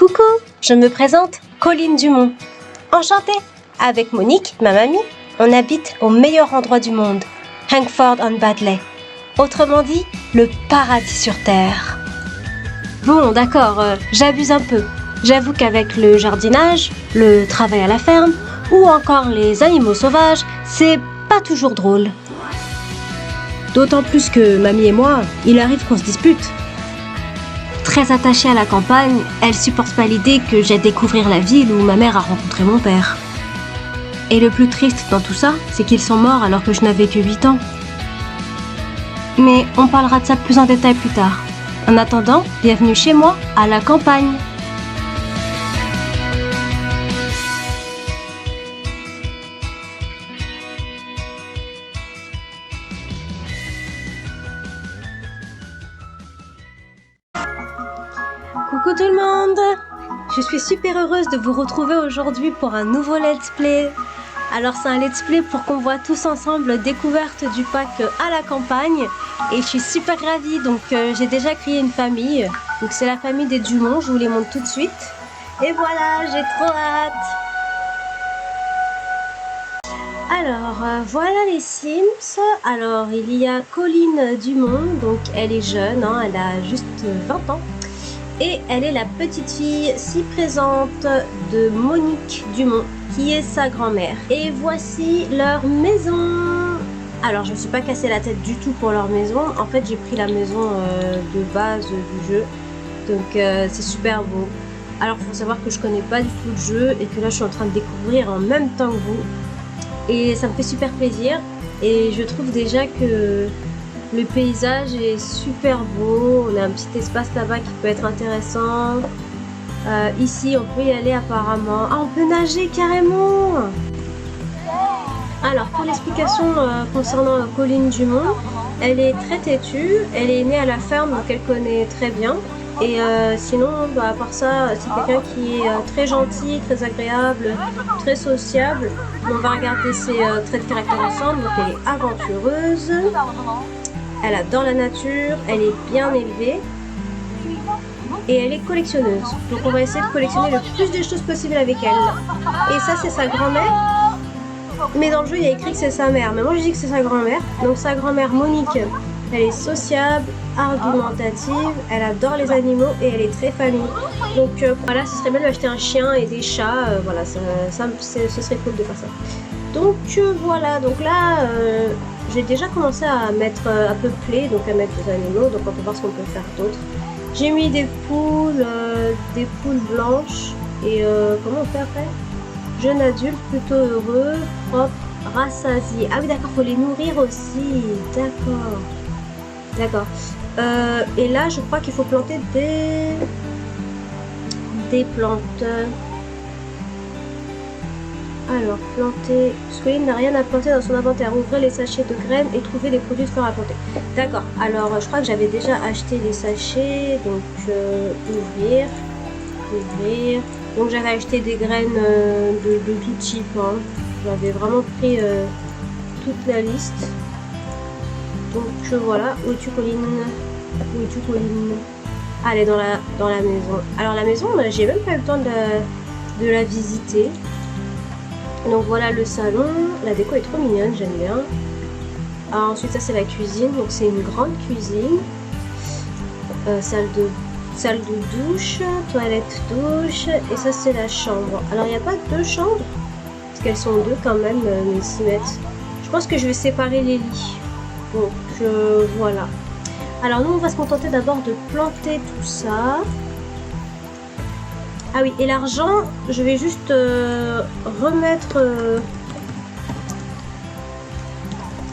Coucou, je me présente, Colline Dumont. Enchantée. Avec Monique, ma mamie, on habite au meilleur endroit du monde, Hankford-on-Badley. Autrement dit, le paradis sur Terre. Bon, d'accord, j'abuse un peu. J'avoue qu'avec le jardinage, le travail à la ferme, ou encore les animaux sauvages, c'est pas toujours drôle. D'autant plus que mamie et moi, il arrive qu'on se dispute. Très attachée à la campagne, elle supporte pas l'idée que j'aille découvrir la ville où ma mère a rencontré mon père. Et le plus triste dans tout ça, c'est qu'ils sont morts alors que je n'avais que 8 ans. Mais on parlera de ça plus en détail plus tard. En attendant, bienvenue chez moi, à la campagne. Coucou tout le monde! Je suis super heureuse de vous retrouver aujourd'hui pour un nouveau let's play. Alors c'est un let's play pour qu'on voit tous ensemble découverte du pack à la campagne. Et je suis super ravie, donc j'ai déjà créé une famille. Donc c'est la famille des Dumont, je vous les montre tout de suite. Et voilà, j'ai trop hâte! Alors voilà les Sims. Alors il y a Colline Dumont, donc elle est jeune, hein, elle a juste 20 ans. Et elle est la petite fille si présente de Monique Dumont, qui est sa grand-mère. Et voici leur maison. Alors, je ne me suis pas cassé la tête du tout pour leur maison. En fait, j'ai pris la maison de base du jeu. Donc, c'est super beau. Alors, il faut savoir que je connais pas du tout le jeu et que là, je suis en train de découvrir en même temps que vous. Et ça me fait super plaisir. Et je trouve déjà que le paysage est super beau, on a un petit espace là-bas qui peut être intéressant. Ici, on peut y aller apparemment. Ah, on peut nager carrément! Alors, pour l'explication concernant Colline Dumont, elle est très têtue, elle est née à la ferme, donc elle connaît très bien. Et sinon, à part ça, c'est quelqu'un qui est très gentil, très agréable, très sociable. On va regarder ses traits de caractère ensemble. Donc, elle est aventureuse. Elle adore la nature, elle est bien élevée et elle est collectionneuse. Donc on va essayer de collectionner le plus de choses possible avec elle. Et ça c'est sa grand-mère, mais dans le jeu il y a écrit que c'est sa mère. Mais moi je dis que c'est sa grand-mère. Donc sa grand-mère Monique, elle est sociable, argumentative, elle adore les animaux et elle est très famille. Donc voilà, ce serait bien d'acheter un chien et des chats. Voilà, ce serait cool de faire ça. Donc voilà, donc là j'ai déjà commencé à mettre à peu près, donc à mettre des animaux, donc on peut voir ce qu'on peut faire d'autre. J'ai mis des poules blanches et comment on fait après? Jeune adulte, plutôt heureux, propre, rassasié. Ah oui d'accord, faut les nourrir aussi, d'accord. Et là je crois qu'il faut planter des plantes. Alors, planter. Colline n'a rien à planter dans son inventaire. Ouvrez les sachets de graines et trouvez des produits de fleurs à planter. D'accord. Alors, je crois que j'avais déjà acheté les sachets. Donc, ouvrir. Donc, j'avais acheté des graines de tout type. Hein. J'avais vraiment pris toute la liste. Donc, voilà. Où es-tu, Colline? Où es-tu, Colline? Ah, elle est dans la maison. Alors, la maison, j'ai même pas eu le temps de la visiter. Donc voilà le salon, la déco est trop mignonne, j'aime bien. Alors, ensuite ça c'est la cuisine, donc c'est une grande cuisine. Salle de douche, toilette douche, et ça c'est la chambre. Alors il n'y a pas deux chambres, parce qu'elles sont deux quand même, mais s'y mettent. Je pense que je vais séparer les lits. Donc voilà. Alors nous on va se contenter d'abord de planter tout ça. Ah oui, et l'argent, je vais juste remettre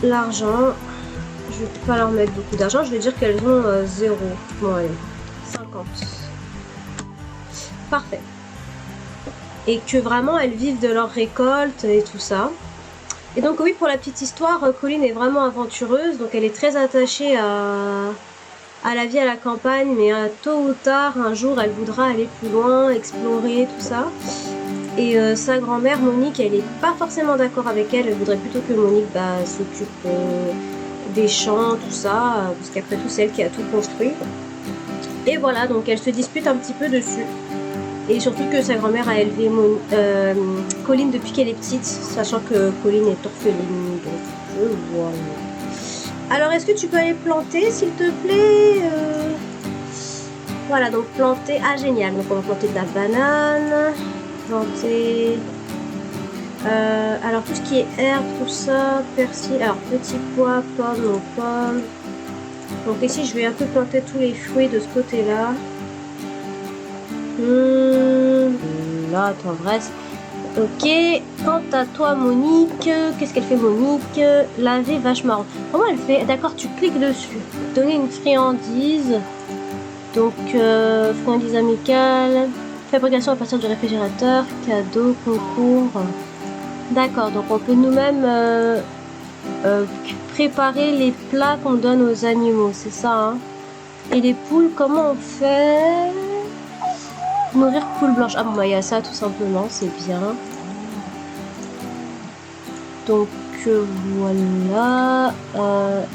l'argent. Je vais pas leur mettre beaucoup d'argent, je vais dire qu'elles ont 0. Bon allez, 50. Parfait. Et que vraiment elles vivent de leur récolte et tout ça. Et donc oui, pour la petite histoire, Colline est vraiment aventureuse, donc elle est très attachée à la vie à la campagne, mais tôt ou tard, un jour, elle voudra aller plus loin, explorer, tout ça. Et sa grand-mère, Monique, elle n'est pas forcément d'accord avec elle. Elle voudrait plutôt que Monique s'occupe des champs, tout ça, parce qu'après tout, c'est elle qui a tout construit. Et voilà, donc elle se dispute un petit peu dessus. Et surtout que sa grand-mère a élevé Colline depuis qu'elle est petite, sachant que Colline est orpheline. Donc voilà. Alors est-ce que tu peux aller planter s'il te plaît Voilà, donc planter. Ah génial, donc on va planter de la banane. Planter... alors tout ce qui est herbe, tout ça, persil, alors petits pois, pommes, non pommes. Donc ici je vais un peu planter tous les fruits de ce côté-là. Là, attends, reste. Ok, quant à toi Monique, qu'est-ce qu'elle fait Monique? Laver vache marron. Comment elle fait? D'accord, tu cliques dessus. Donner une friandise. Donc, friandise amicale. Fabrication à partir du réfrigérateur. Cadeau, concours. D'accord, donc on peut nous-mêmes préparer les plats qu'on donne aux animaux, c'est ça hein. Et les poules, comment on fait? Nourrir poule blanche. Ah bon, bah il y a ça tout simplement, c'est bien. Donc voilà.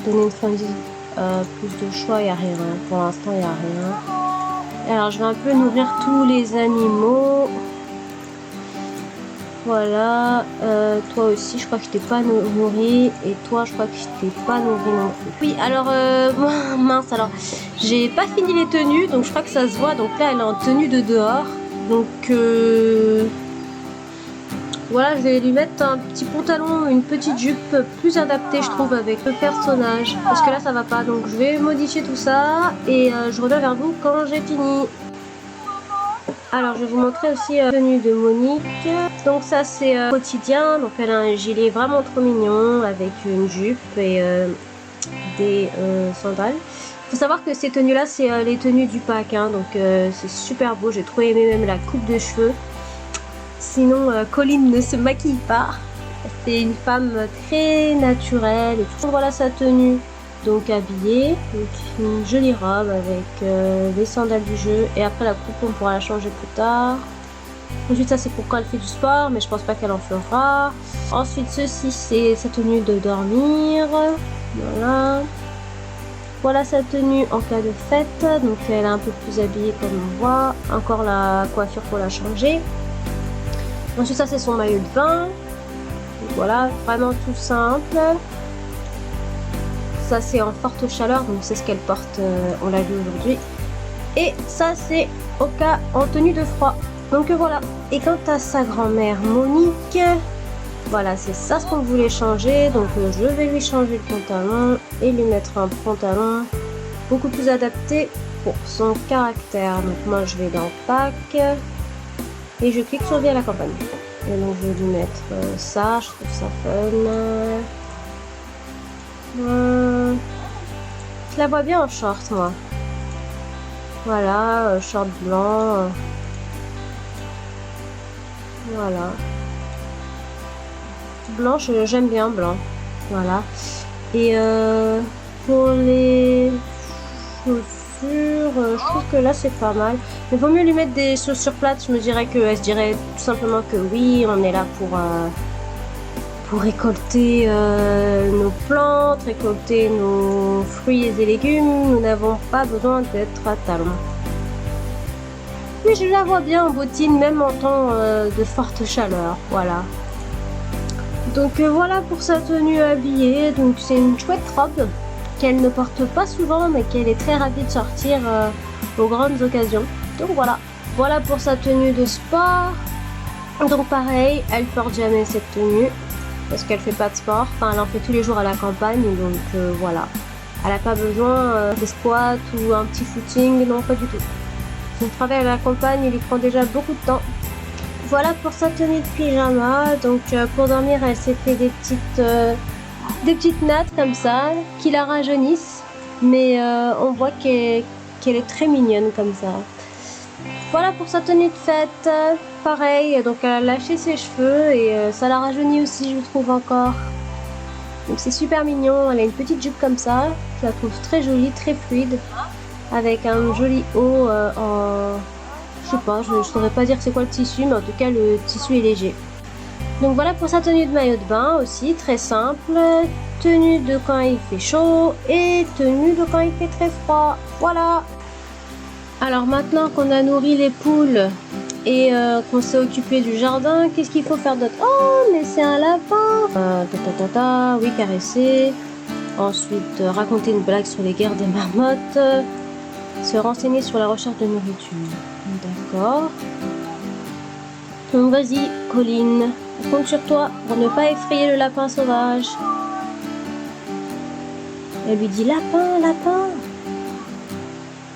Donner une friandise, plus de choix, il n'y a rien. Pour l'instant, il n'y a rien. Alors je vais un peu nourrir tous les animaux. Voilà, toi aussi, je crois que je t'ai pas nourri, et toi, je crois que je t'ai pas nourri non plus. Oui, alors, mince, alors, j'ai pas fini les tenues, donc je crois que ça se voit. Donc là, elle est en tenue de dehors, donc voilà, je vais lui mettre un petit pantalon, une petite jupe plus adaptée, je trouve, avec le personnage, parce que là, ça va pas. Donc je vais modifier tout ça, et je reviens vers vous quand j'ai fini. Alors je vais vous montrer aussi la tenue de Monique. Donc ça c'est quotidien, donc elle a un gilet vraiment trop mignon avec une jupe et des sandales. Il faut savoir que ces tenues là c'est les tenues du pack hein, donc c'est super beau, j'ai trop aimé même la coupe de cheveux. Sinon Colline ne se maquille pas, c'est une femme très naturelle et tout. Voilà sa tenue. Donc habillée, donc une jolie robe avec les sandales du jeu, et après la coupe on pourra la changer plus tard. Ensuite ça c'est pour quand elle fait du sport, mais je pense pas qu'elle en fera. Ensuite ceci c'est sa tenue de dormir, voilà. Voilà sa tenue en cas de fête, donc elle est un peu plus habillée comme on voit. Encore la coiffure pour la changer. Ensuite ça c'est son maillot de bain, donc, voilà, vraiment tout simple. Ça c'est en forte chaleur, donc c'est ce qu'elle porte, on l'a vu aujourd'hui. Et ça c'est au cas en tenue de froid. Donc voilà. Et quant à sa grand-mère Monique, voilà c'est ça ce qu'on voulait changer. Donc je vais lui changer le pantalon et lui mettre un pantalon beaucoup plus adapté pour son caractère. Donc moi je vais dans pack et je clique sur vie à la campagne. Et donc je vais lui mettre ça, je trouve ça fun. Je la vois bien en short moi. Voilà, short blanc. Voilà. Blanc, j'aime bien blanc. Voilà. Et pour les chaussures, je trouve que là c'est pas mal. Mais vaut mieux lui mettre des chaussures plates. Je me dirais qu'elle se dirait tout simplement que oui, on est là pour récolter nos plantes, récolter nos fruits et légumes. Nous n'avons pas besoin d'être à talons. Mais je la vois bien en bottines, même en temps de forte chaleur. Voilà. Donc voilà pour sa tenue habillée. Donc c'est une chouette robe qu'elle ne porte pas souvent, mais qu'elle est très ravie de sortir aux grandes occasions. Donc voilà. Voilà pour sa tenue de sport. Donc pareil, elle porte jamais cette tenue. Parce qu'elle fait pas de sport, enfin elle en fait tous les jours à la campagne, donc voilà. Elle n'a pas besoin de squat ou un petit footing, non pas du tout. Son travail à la campagne, il lui prend déjà beaucoup de temps. Voilà pour sa tenue de pyjama, donc pour dormir elle s'est fait des petites nattes comme ça, qui la rajeunissent, mais on voit qu'elle est très mignonne comme ça. Voilà pour sa tenue de fête, pareil, donc elle a lâché ses cheveux et ça la rajeunit aussi je trouve encore. Donc c'est super mignon, elle a une petite jupe comme ça, je la trouve très jolie, très fluide, avec un joli haut en... je sais pas, je saurais pas dire c'est quoi le tissu, mais en tout cas le tissu est léger. Donc voilà pour sa tenue de maillot de bain aussi, très simple, tenue de quand il fait chaud et tenue de quand il fait très froid, voilà. Alors maintenant qu'on a nourri les poules et qu'on s'est occupé du jardin, qu'est-ce qu'il faut faire d'autre? Oh, mais c'est un lapin! Oui, caresser. Ensuite, raconter une blague sur les guerres des marmottes. Se renseigner sur la recherche de nourriture. D'accord. Donc vas-y, Colline. On compte sur toi pour ne pas effrayer le lapin sauvage. Elle lui dit lapin, lapin.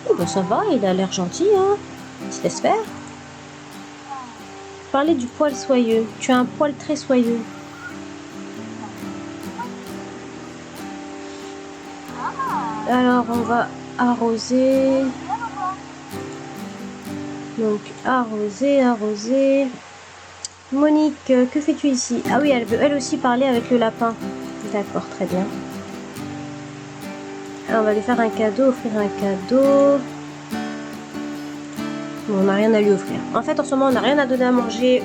Oh ben ça va, il a l'air gentil, hein. Il se laisse faire. Parler du poil soyeux. Tu as un poil très soyeux. Alors on va arroser. Donc arroser, arroser. Monique, que fais-tu ici? Ah oui, elle veut elle aussi parler avec le lapin. D'accord, très bien. Alors, on va lui faire un cadeau, offrir un cadeau. Bon, on n'a rien à lui offrir. En fait, en ce moment, on n'a rien à donner à manger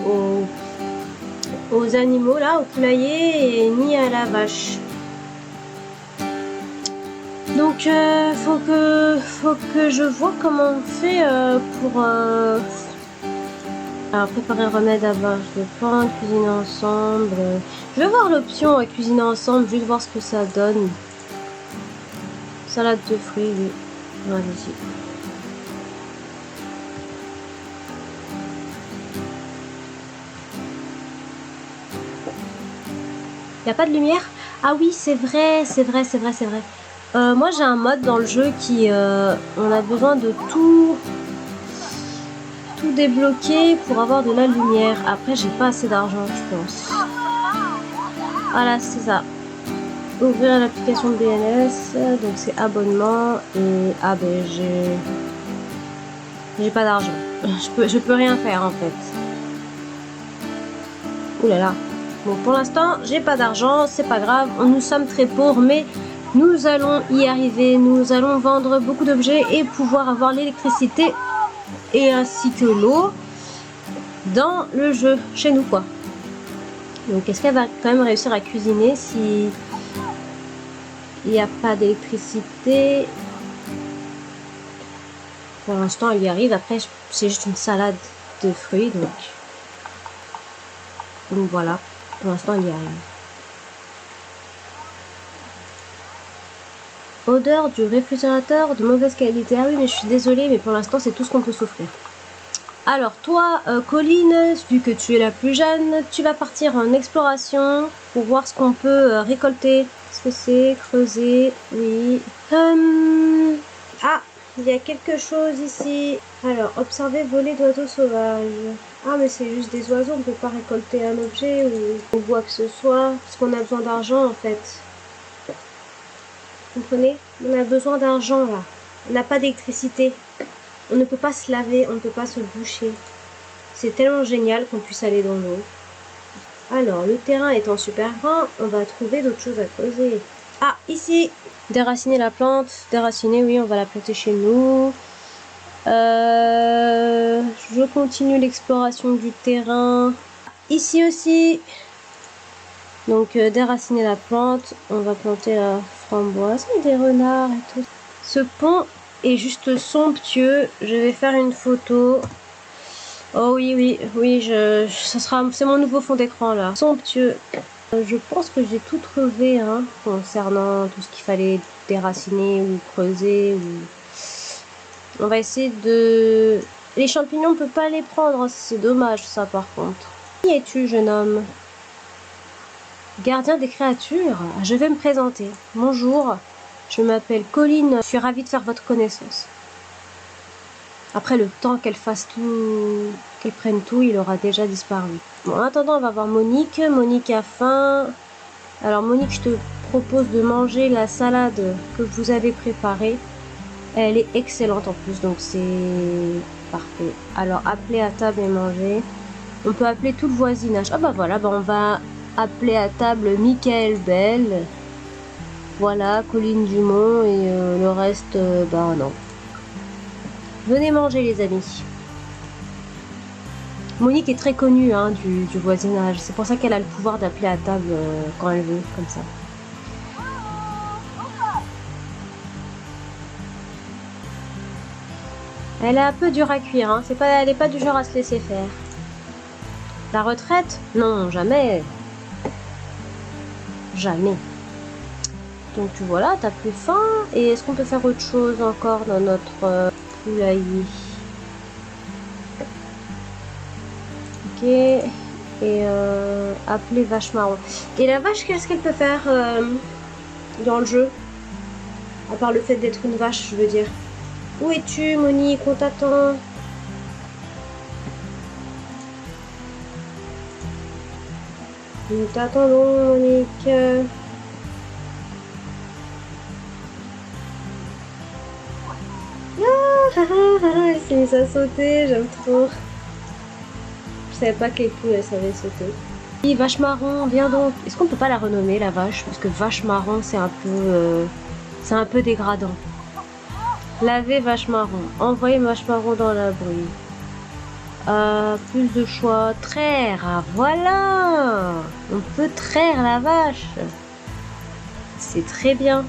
aux animaux, là, au poulailler, et ni à la vache. Donc, faut que je vois comment on fait pour alors, préparer un remède à base de plantes, cuisiner ensemble. Je vais voir l'option cuisiner ensemble, juste voir ce que ça donne. Salade de fruits, oui. Allez-y. Il n'y a pas de lumière? Ah oui, c'est vrai, c'est vrai, c'est vrai, c'est vrai. Moi, j'ai un mode dans le jeu qui... on a besoin de tout débloquer pour avoir de la lumière. Après, j'ai pas assez d'argent, je pense. Voilà, c'est ça. Ouvrir l'application de BNS, donc c'est abonnement et ah ben j'ai pas d'argent. Je peux rien faire en fait. Ouh là là. Bon, pour l'instant, j'ai pas d'argent, c'est pas grave. Nous sommes très pauvres, mais nous allons y arriver. Nous allons vendre beaucoup d'objets et pouvoir avoir l'électricité et ainsi que l'eau dans le jeu, chez nous quoi. Donc est-ce qu'elle va quand même réussir à cuisiner si il n'y a pas d'électricité? Pour l'instant, elle y arrive. Après, c'est juste une salade de fruits, donc voilà. Pour l'instant, elle y arrive. Odeur du réfrigérateur de mauvaise qualité. Ah oui, mais je suis désolée, mais pour l'instant, c'est tout ce qu'on peut s'offrir. Alors, toi, Colline, vu que tu es la plus jeune, tu vas partir en exploration pour voir ce qu'on peut récolter. Qu'est-ce que c'est? Creuser, oui. Ah, il y a quelque chose ici. Alors, observer voler d'oiseaux sauvages. Ah, mais c'est juste des oiseaux, on ne peut pas récolter un objet ou quoi que ce soit, parce qu'on a besoin d'argent en fait. Vous comprenez? On a besoin d'argent là. On n'a pas d'électricité. On ne peut pas se laver, on ne peut pas se doucher. C'est tellement génial qu'on puisse aller dans l'eau. Alors, le terrain étant super grand, on va trouver d'autres choses à creuser. Ah, ici, déraciner la plante. Déraciner, oui, on va la planter chez nous. Je continue l'exploration du terrain. Ici aussi. Donc, déraciner la plante. On va planter la framboise. Il y a des renards et tout. Ce pont est juste somptueux. Je vais faire une photo. Oh oui, oui, oui, c'est mon nouveau fond d'écran là. Somptueux. Je pense que j'ai tout trouvé hein, concernant tout ce qu'il fallait déraciner ou creuser. On va essayer de... Les champignons, on peut pas les prendre. C'est dommage ça par contre. Qui es-tu, jeune homme? Gardien des créatures. Je vais me présenter. Bonjour, je m'appelle Colline. Je suis ravie de faire votre connaissance. Après le temps qu'elle fasse tout, qu'elle prenne tout, il aura déjà disparu. Bon, en attendant, on va voir Monique. Monique a faim. Alors Monique, je te propose de manger la salade que vous avez préparée. Elle est excellente en plus, donc c'est parfait. Alors, appeler à table et manger. On peut appeler tout le voisinage. Ah bah voilà, bah on va appeler à table Michael Bell. Voilà, Colline Dumont et le reste, bah non. Venez manger les amis. Monique est très connue hein, du voisinage. C'est pour ça qu'elle a le pouvoir d'appeler à table quand elle veut, comme ça. Elle est un peu dure à cuire, hein. Elle est pas du genre à se laisser faire. La retraite? Non, jamais. Jamais. Donc voilà, t'as plus faim. Et est-ce qu'on peut faire autre chose encore dans notre poulailler? Ok. Et appeler vache marron. Et la vache, qu'est-ce qu'elle peut faire dans le jeu? À part le fait d'être une vache, je veux dire. Où es-tu, Monique? On t'attend. Nous t'attendons, Monique. Elle s'est mise à sauter, j'aime trop. Je savais pas que les poules, elles savaient sauter. Oui, vache marron, viens donc. Est-ce qu'on peut pas la renommer, la vache? Parce que vache marron, c'est un peu dégradant. Laver vache marron. Envoyer vache marron dans la bruit. Plus de choix. Traire. Ah, voilà. On peut traire la vache. C'est très bien.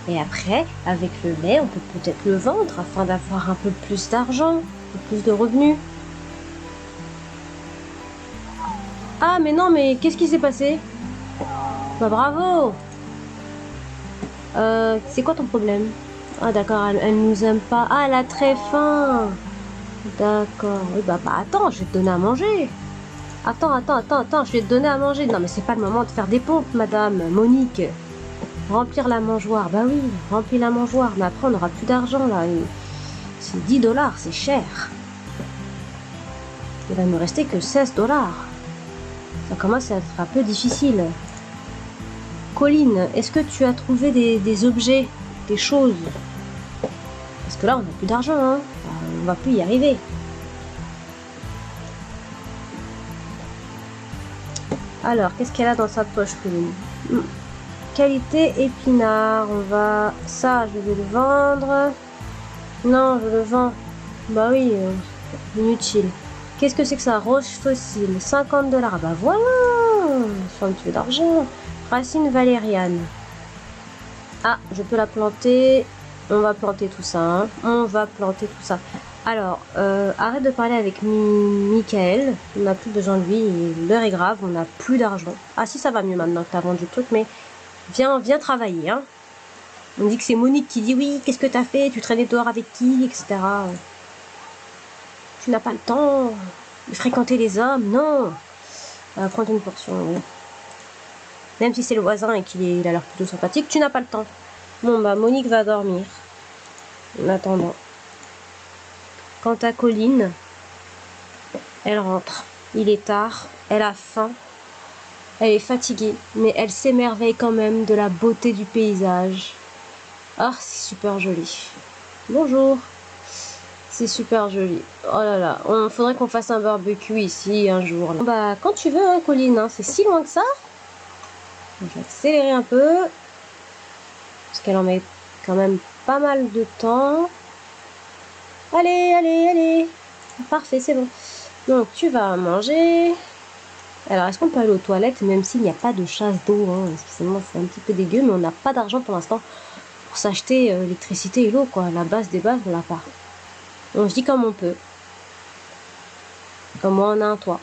Et après, avec le lait, on peut peut-être le vendre afin d'avoir un peu plus d'argent, un peu plus de revenus. Ah, mais non, mais qu'est-ce qui s'est passé? Bah, bravo. C'est quoi ton problème? Ah, d'accord, elle nous aime pas. Ah, elle a très faim. D'accord. Oui, bah, attends, je vais te donner à manger. Attends, je vais te donner à manger. Non, mais c'est pas le moment de faire des pompes, madame Monique. Remplir la mangeoire. Bah oui, remplir la mangeoire. Mais après, on n'aura plus d'argent, là. C'est 10 $, c'est cher. Il va me rester que 16 $. Ça commence à être un peu difficile. Colline, est-ce que tu as trouvé des objets, des choses? Parce que là, on n'a plus d'argent, hein. On va plus y arriver. Alors, qu'est-ce qu'elle a dans sa poche, Colline? Qualité épinard. Ça, je vais le vendre. Non, je le vends. Bah oui, inutile. Qu'est-ce que c'est que ça? Roche fossile, 50 $. Bah voilà, c'est un petit peu d'argent. Racine valériane. Ah, je peux la planter. On va planter tout ça. Hein. On va planter tout ça. Alors, arrête de parler avec Michael. On n'a plus besoin de lui. L'heure est grave. On n'a plus d'argent. Ah si, ça va mieux maintenant que tu as vendu le truc. Mais viens travailler. Hein. On dit que c'est Monique qui dit oui. Qu'est-ce que tu as fait? Tu traînais dehors avec qui? Etc. Tu n'as pas le temps de fréquenter les hommes. Non. Prendre une portion. Oui. Même si c'est le voisin et qu'il a l'air plutôt sympathique, tu n'as pas le temps. Bon, bah, Monique va dormir. En attendant. Quant à Colline, elle rentre. Il est tard. Elle a faim. Elle est fatiguée. Mais elle s'émerveille quand même de la beauté du paysage. Ah, c'est super joli. Bonjour. C'est super joli. Oh là là. Faudrait qu'on fasse un barbecue ici un jour. Là. Bah, quand tu veux, hein, Colline. Hein, c'est si loin que ça. Je vais accélérer un peu. Parce qu'elle en met quand même pas mal de temps. Allez. Parfait, c'est bon. Donc, tu vas manger. Alors, est-ce qu'on peut aller aux toilettes, même s'il n'y a pas de chasse d'eau, hein? Excusez-moi, c'est un petit peu dégueu, mais on n'a pas d'argent pour l'instant pour s'acheter l'électricité et l'eau, quoi. La base des bases, on l'a pas. On se dit comme on peut. Comme moi, on a un toit.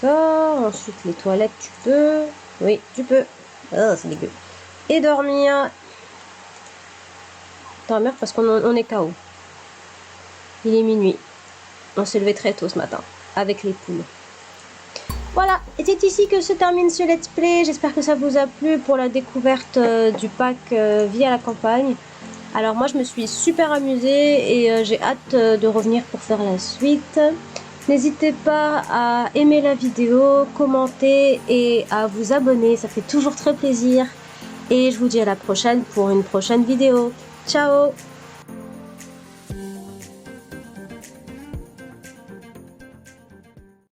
D'accord. Ensuite, les toilettes, tu peux. Oui, tu peux. Oh, c'est dégueu. Et dormir. Dormir parce qu'on est KO. Il est minuit. On s'est levé très tôt ce matin. Avec les poules. Voilà. Et c'est ici que se termine ce let's play. J'espère que ça vous a plu pour la découverte du pack Vie à la campagne. Alors moi, je me suis super amusée et j'ai hâte de revenir pour faire la suite. N'hésitez pas à aimer la vidéo, commenter et à vous abonner. Ça fait toujours très plaisir. Et je vous dis à la prochaine pour une prochaine vidéo. Ciao!